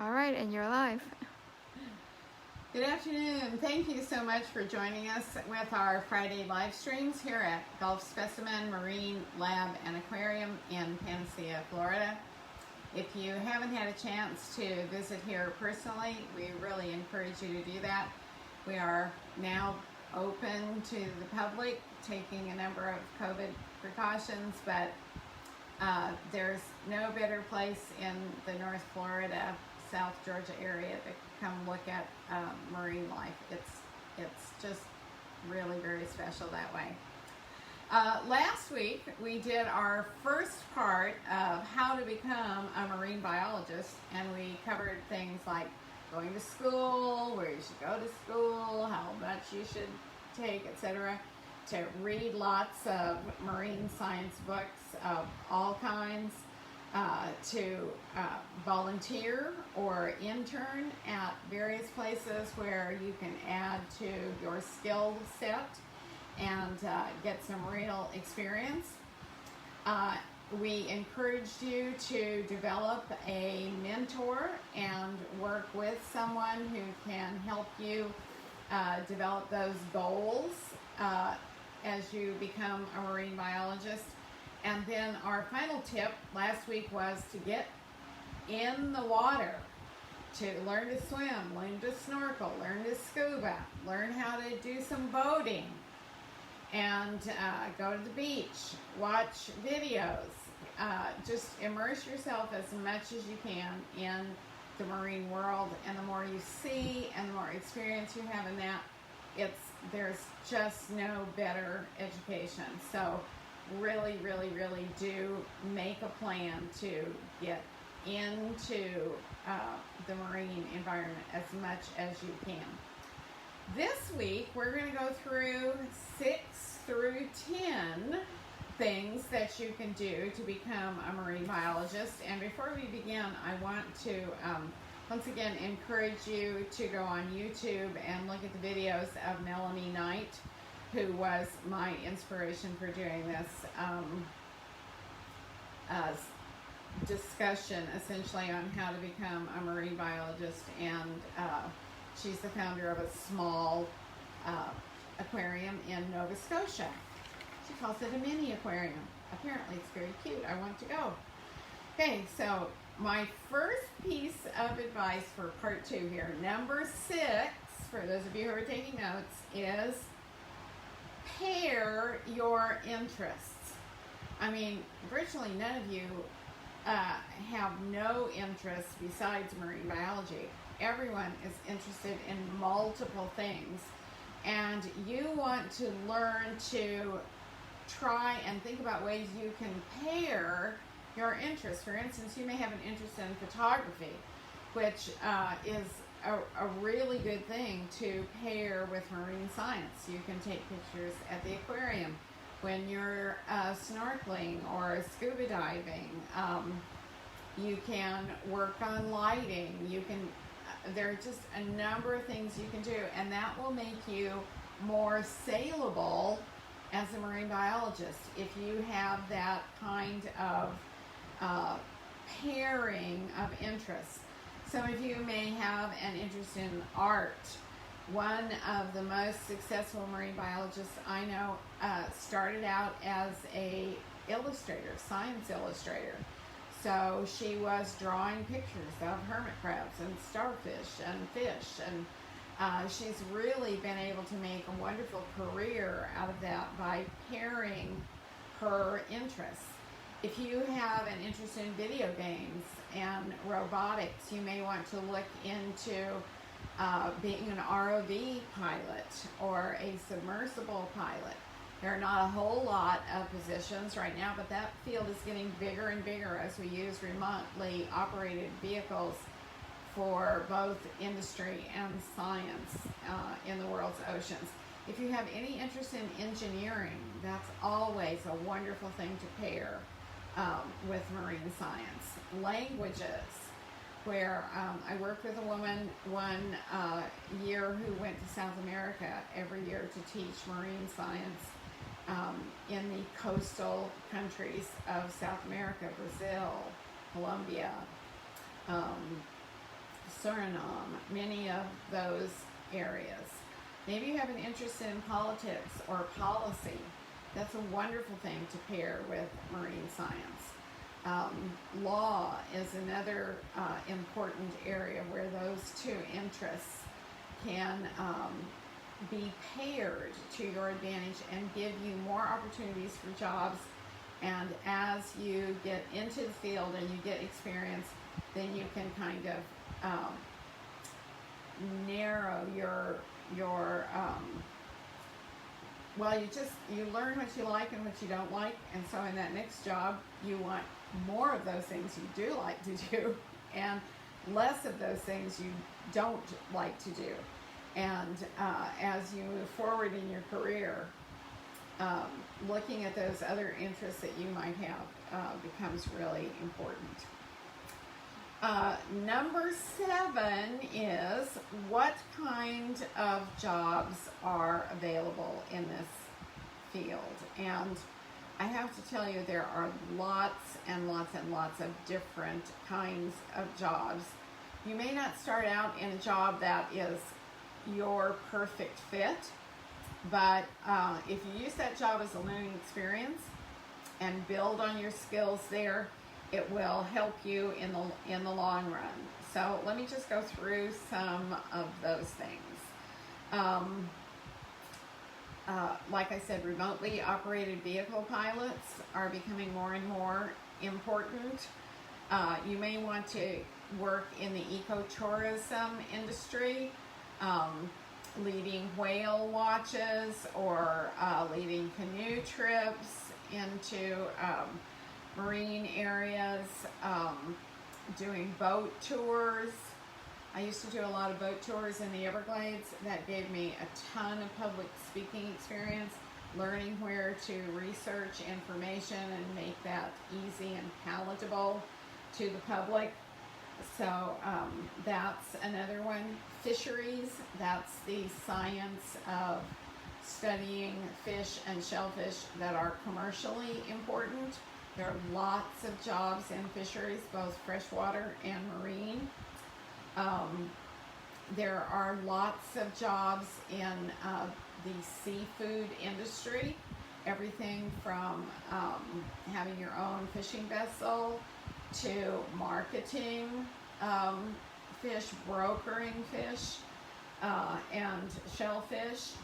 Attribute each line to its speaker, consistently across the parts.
Speaker 1: All right, and you're live.
Speaker 2: Good afternoon. Thank you so much for joining us with our Friday live streams here at Gulf Specimen, Marine Lab, and Aquarium in Panacea, Florida. If you haven't had a chance to visit here personally, we really encourage you to do that. We are now open to the public, taking a number of COVID precautions, but there's no better place in the North Florida, South Georgia area to come look at marine life. It's just really very special that way. Last week we did our first part of how to become a marine biologist, and we covered things like going to school, where you should go to school, how much you should take, etc. To read lots of marine science books of all kinds, to volunteer or intern at various places where you can add to your skill set and get some real experience. We encouraged you to develop a mentor and work with someone who can help you develop those goals as you become a marine biologist. And then our final tip last week was to get in the water, to learn to swim, learn to snorkel, learn to scuba, learn how to do some boating, and go to the beach, watch videos. Just immerse yourself as much as you can in the marine world, and the more you see and the more experience you have in that, there's just no better education. So really do make a plan to get into the marine environment as much as you can. This week we're going to go through 6 through 10 things that you can do to become a marine biologist. And before we begin, I want to once again encourage you to go on YouTube and look at the videos of Melanie Knight, who was my inspiration for doing this discussion essentially on how to become a marine biologist. And she's the founder of a small aquarium in Nova Scotia. She calls it a mini aquarium. Apparently it's very cute. I want to go. Okay, so my first piece of advice for part 2 here, number 6, for those of you who are taking notes, is pair your interests. I mean, virtually none of you have no interests besides marine biology. Everyone is interested in multiple things, and you want to learn to try and think about ways you can pair your interests. For instance, you may have an interest in photography, which is a really good thing to pair with marine science. You can take pictures at the aquarium when you're snorkeling or scuba diving. You can work on lighting. You can. There are just a number of things you can do, and that will make you more saleable as a marine biologist if you have that kind of pairing of interests. Some of you may have an interest in art. One of the most successful marine biologists I know started out as a illustrator, science illustrator. So she was drawing pictures of hermit crabs and starfish and fish, and she's really been able to make a wonderful career out of that by pairing her interests. If you have an interest in video games and robotics, you may want to look into being an ROV pilot or a submersible pilot. There are not a whole lot of positions right now, but that field is getting bigger and bigger as we use remotely operated vehicles for both industry and science in the world's oceans. If you have any interest in engineering, that's always a wonderful thing to pair with marine science. Languages, where I worked with a woman one year who went to South America every year to teach marine science in the coastal countries of South America, Brazil, Colombia, Suriname, many of those areas. Maybe you have an interest in politics or policy. That's a wonderful thing to pair with marine science. Law is another important area where those two interests can be paired to your advantage and give you more opportunities for jobs. And as you get into the field and you get experience, then you can kind of narrow your well, you learn what you like and what you don't like, and so in that next job you want more of those things you do like to do and less of those things you don't like to do. And as you move forward in your career, looking at those other interests that you might have becomes really important. Number 7 is, what kind of jobs are available in this field? And I have to tell you, there are lots and lots and lots of different kinds of jobs. You may not start out in a job that is your perfect fit, but if you use that job as a learning experience and build on your skills there, it will help you in the long run. So let me just go through some of those things. Like I said, remotely operated vehicle pilots are becoming more and more important. You may want to work in the ecotourism industry, leading whale watches or leading canoe trips into marine areas, doing boat tours. I used to do a lot of boat tours in the Everglades. That gave me a ton of public speaking experience, learning where to research information and make that easy and palatable to the public. So that's another one. Fisheries, that's the science of studying fish and shellfish that are commercially important. There are lots of jobs in fisheries, both freshwater and marine. There are lots of jobs in the seafood industry, everything from having your own fishing vessel to marketing fish, brokering fish, and shellfish.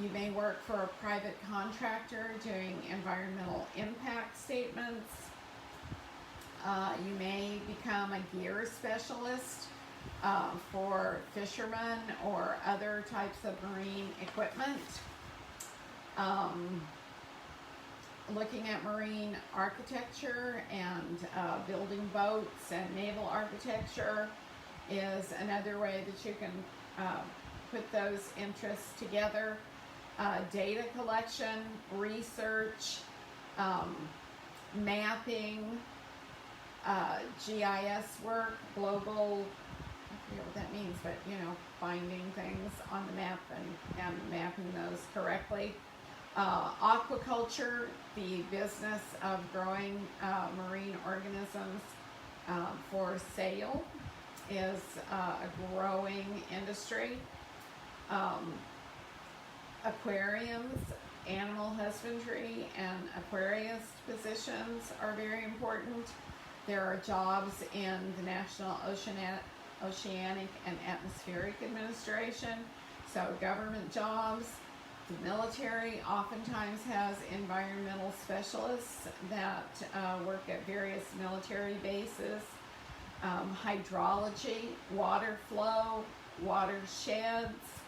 Speaker 2: You may work for a private contractor doing environmental impact statements. You may become a gear specialist for fishermen or other types of marine equipment. Looking at marine architecture and building boats and naval architecture is another way that you can put those interests together. Data collection, research, mapping, GIS work, global, I forget what that means, but finding things on the map and mapping those correctly. Aquaculture, the business of growing marine organisms for sale, is a growing industry. Aquariums, animal husbandry, and aquarist positions are very important. There are jobs in the National Oceanic and Atmospheric Administration, so government jobs. The military oftentimes has environmental specialists that work at various military bases. Hydrology, water flow, watersheds,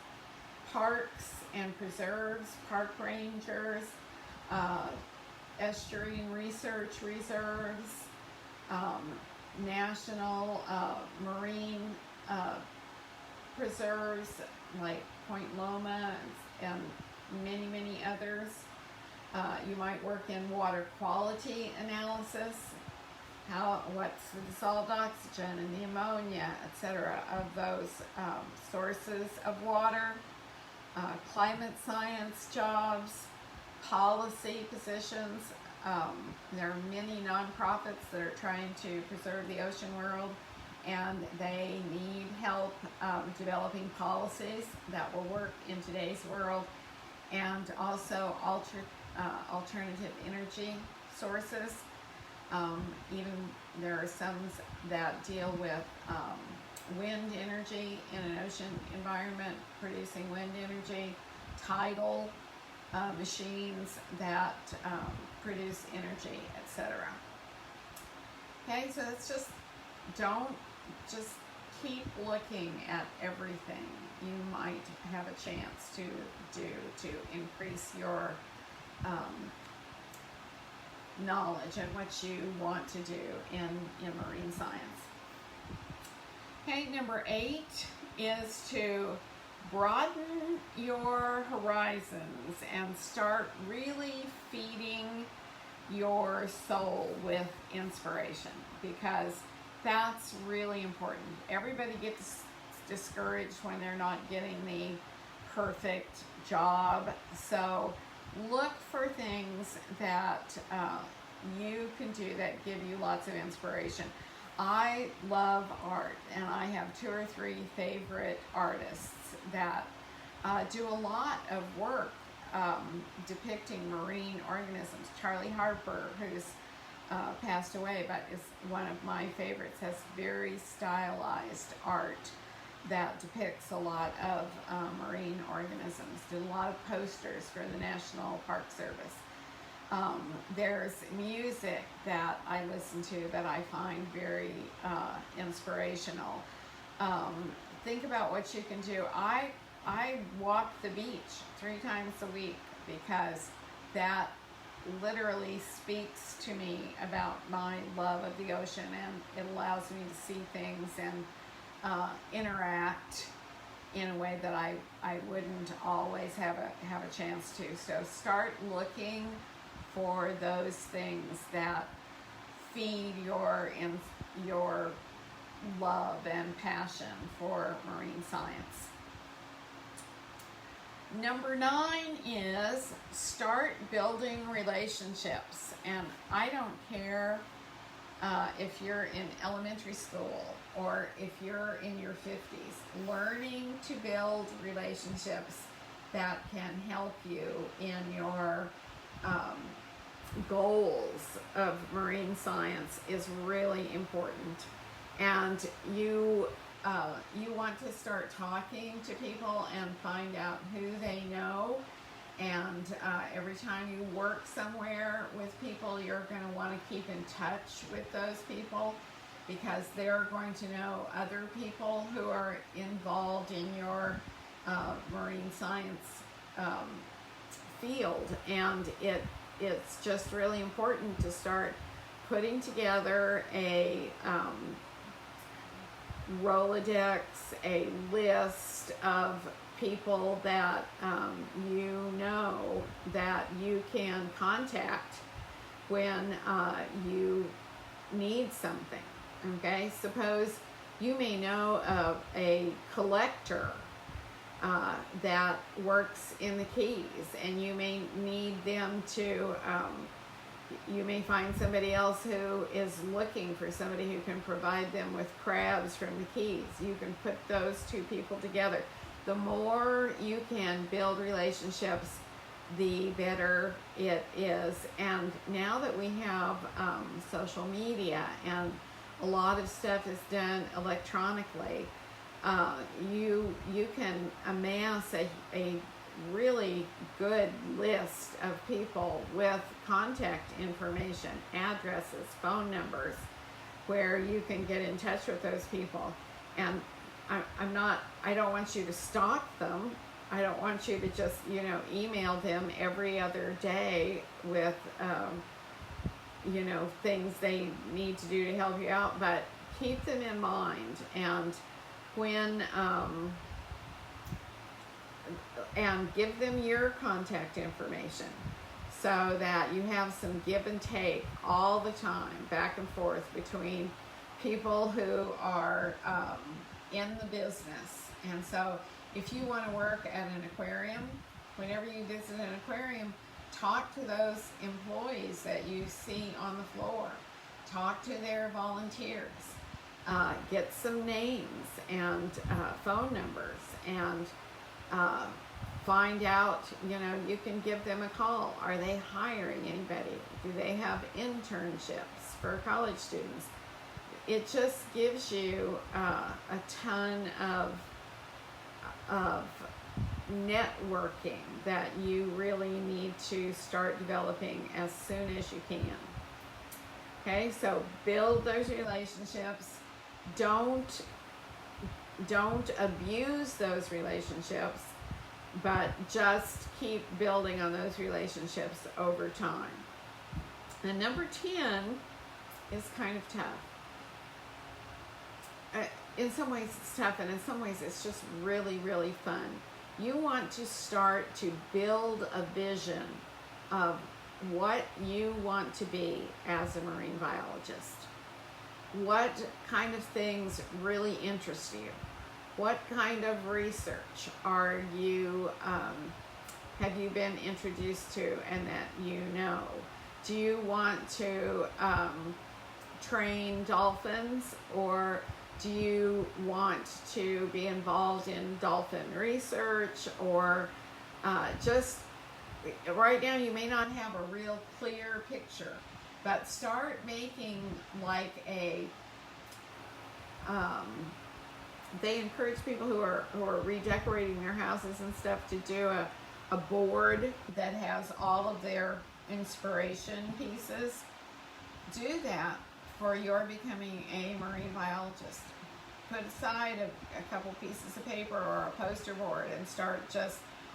Speaker 2: parks and preserves, park rangers, estuarine research reserves, national marine preserves like Point Loma and many, many others. You might work in water quality analysis, what's the dissolved oxygen and the ammonia, etc., of those sources of water. Climate science jobs, policy positions. There are many nonprofits that are trying to preserve the ocean world, and they need help developing policies that will work in today's world, and also alternative energy sources. Even there are some that deal with wind energy in an ocean environment, producing wind energy, tidal machines that produce energy, etc. Okay, so it's just, don't just keep looking at everything you might have a chance to do to increase your knowledge and what you want to do in marine science. Okay, number 8 is to broaden your horizons and start really feeding your soul with inspiration, because that's really important. Everybody gets discouraged when they're not getting the perfect job, so look for things that you can do that give you lots of inspiration. I love art, and I have 2 or 3 favorite artists that do a lot of work depicting marine organisms. Charlie Harper, who's passed away but is one of my favorites, has very stylized art that depicts a lot of marine organisms. Did a lot of posters for the National Park Service. There's music that I listen to that I find very inspirational. Think about what you can do. I walk the beach 3 times a week because that literally speaks to me about my love of the ocean, and it allows me to see things and interact in a way that I wouldn't always have a chance to. So start looking for those things that feed your love and passion for marine science. Number 9 is start building relationships. And I don't care if you're in elementary school or if you're in your 50s, learning to build relationships that can help you in your goals of marine science is really important. And you want to start talking to people and find out who they know. And every time you work somewhere with people, you're going to want to keep in touch with those people, because they're going to know other people who are involved in your marine science field. And it's just really important to start putting together a Rolodex, a list of people that you know that you can contact when you need something. Okay, suppose you may know of a collector that works in the Keys, and you may need them to you may find somebody else who is looking for somebody who can provide them with crabs from the Keys. You can put those 2 people together. The more you can build relationships, the better it is. And now that we have social media and a lot of stuff is done electronically, you can amass a really good list of people with contact information, addresses, phone numbers, where you can get in touch with those people. And I don't want you to stalk them. I don't want you to just, email them every other day with, things they need to do to help you out, but keep them in mind. And when, and give them your contact information so that you have some give and take all the time, back and forth between people who are in the business. And so if you want to work at an aquarium, whenever you visit an aquarium, talk to those employees that you see on the floor. Talk to their volunteers. get some names and phone numbers, and find out, you can give them a call. Are they hiring anybody? Do they have internships for college students? It just gives you a ton of networking that you really need to start developing as soon as you can. Okay, so build those relationships. Don't abuse those relationships, but just keep building on those relationships over time. And number 10 is kind of tough. In some ways it's tough, and in some ways it's just really, really fun. You want to start to build a vision of what you want to be as a marine biologist. What kind of things really interest you? What kind of research are you, have you been introduced to and that you know? Do you want to train dolphins, or do you want to be involved in dolphin research, or just right now you may not have a real clear picture, but start making like they encourage people who are redecorating their houses and stuff to do a board that has all of their inspiration pieces. Do that for your becoming a marine biologist. Put aside a couple pieces of paper or a poster board and start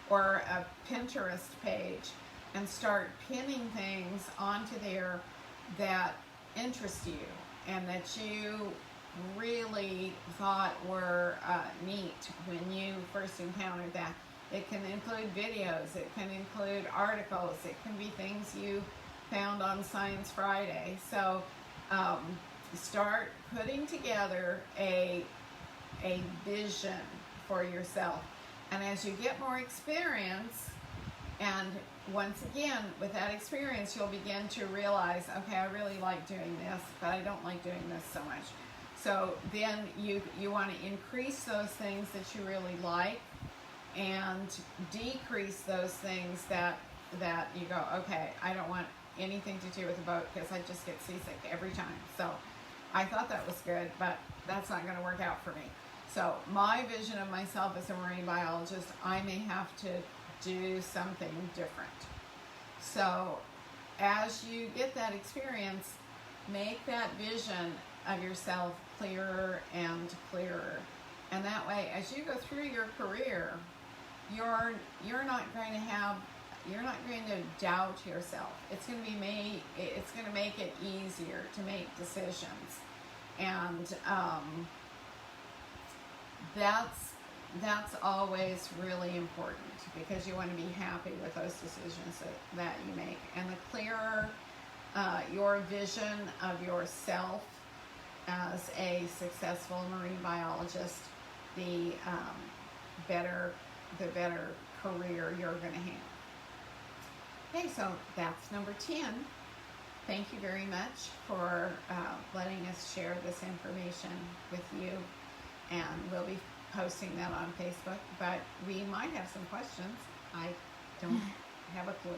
Speaker 2: or a Pinterest page, and start pinning things onto there that interest you and that you really thought were neat when you first encountered that. It can include videos, it can include articles, it can be things you found on Science Friday. So start putting together a vision for yourself. And as you get more experience, and once again, with that experience, you'll begin to realize, okay, I really like doing this, but I don't like doing this so much. So then you want to increase those things that you really like, and decrease those things that you go, okay, I don't want anything to do with the boat because I just get seasick every time. So I thought that was good, but that's not going to work out for me. So my vision of myself as a marine biologist, I may have to do something different. So as you get that experience, make that vision of yourself clearer and clearer. And that way, as you go through your career, you're not going to doubt yourself. It's going to make it easier to make decisions. And that's always really important, because you want to be happy with those decisions that you make. And the clearer your vision of yourself as a successful marine biologist, the better career you're going to have. Okay, so that's number 10. Thank you very much for letting us share this information with you, and we'll be posting that on Facebook, but we might have some questions. I don't have a clue.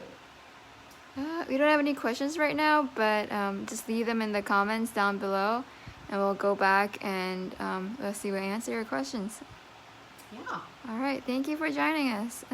Speaker 1: We don't have any questions right now, but just leave them in the comments down below, and we'll go back and let's see what answer your questions.
Speaker 2: Yeah.
Speaker 1: All right, thank you for joining us.